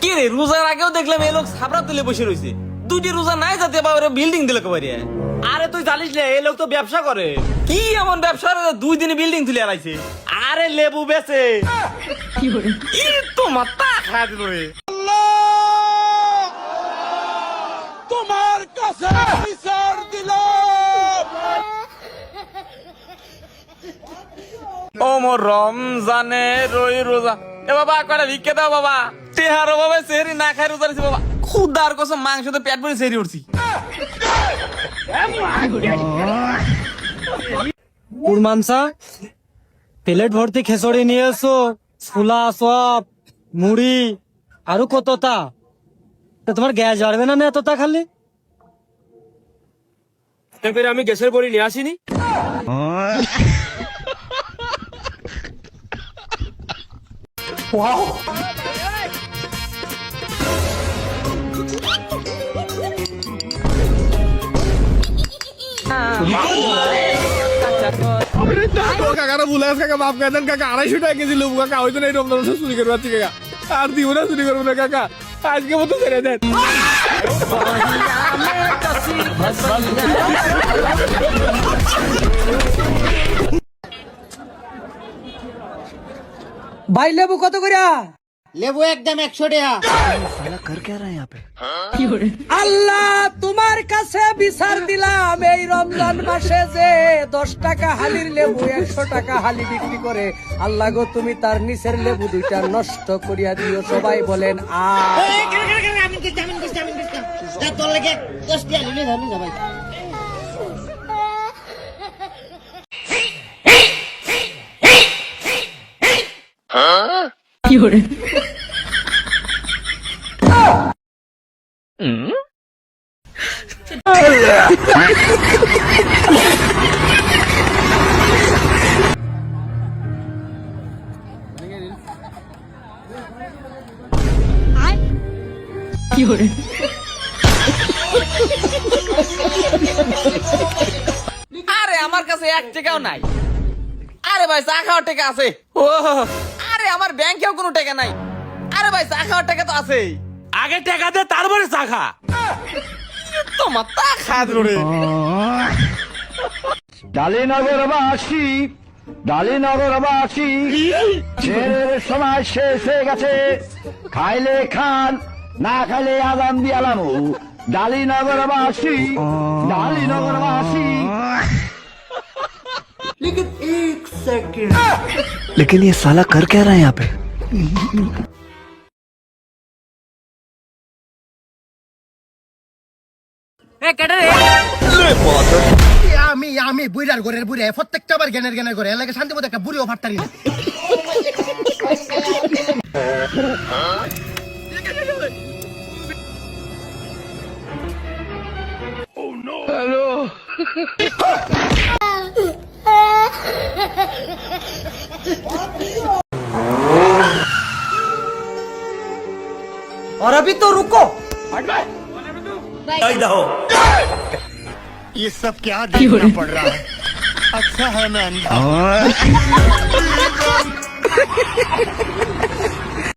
কি রে রোজার আগেও দেখলাম এই লোক ছাবড়া তুলে বসে রয়েছে, দুটি রোজা নাই যাতে বিল্ডিং দিল কবারে। আরে তুই জানিস না এই লোক তো ব্যবসা করে। কি এমন ব্যবসা রে, 2 দিনে বিল্ডিং তুলে আলাইছে। আরে লেবু বেচে। তো মাথা খা দিল রে। তোমার কাছে বিচার দিলাম। ও মোর রমজানে রই রোজা। এ বাবা কয়টা ভিক্ষে দাও বাবা। তেহারো বাবা সেহরি না খাই রোজা রয়েছে বাবা। খুদার কসম মাংস তো পেট ভরে সেহরি উঠছি। কুরমানসা প্লেট ভর্তি খেসড়ি নিয়ে এসো, ছোলা সব মুড়ি আরো কতটা। তোমার গ্যাস জ্বালবে না এতটা খালি? আমি গ্যাসের বড়ি নিয়ে আসিনি। কাকারা ভুলে আছে কাকা, মাফ করে দেন কাকা। 250 টাকা কেজি লেবু কাকা, হয়তো না এই রমজান মাসে চুরি করে পাচ্ছি কাকা। আর দিব না, চুরি করবো না কাকা, আজকে মতো ছেড়ে দেন। ভাই লেবু কত করে? লেবু একদম 100 টাকা। আল্লাহ তোমার কাছে বিচার দিলাম, এই রমজান মাসে যে 10 টাকা হালির লেবু 100 টাকা হালি বিক্রি করে, আল্লাহ গো তুমি তার নিচের লেবু 2টা নষ্ট করিয়া দিও। সবাই বলেন আমি তোর লাগে 10 টাকা নিলে ধরে যাবাই। আরে আমার কাছে 1 টাকাও নাই। আরে ভাই চা খাওয়ার টাকা আছে। ও আরে আমার ব্যাংকেও কোনো টাকা নাই। আরে ভাই চা খাওয়ার টাকা তো আছে। আগে টাকা দে তারপরে চা খা। তো মাথা খা দিল রে। ডালিনগরবাসী, ডালিনগরবাসী, ছেলের সময় শেষ হয়ে গেছে। খাইলে খান, না খাইলে আজান দিয়ালাম। ডালিনগরবাসী, ডালিনগরবাসী। लेकिन ये साला कर क्या रहा है यहाँ पे? আমি বুইড়ার ঘরের বুড়ে প্রত্যেকটা বার জ্ঞানের করে এলাকা শান্তি মতো একটা বুড়ি অফার টারি। और अभी तो रुको। ये सब क्या देखना पड़ रहा है? अच्छा है मैं अंधा।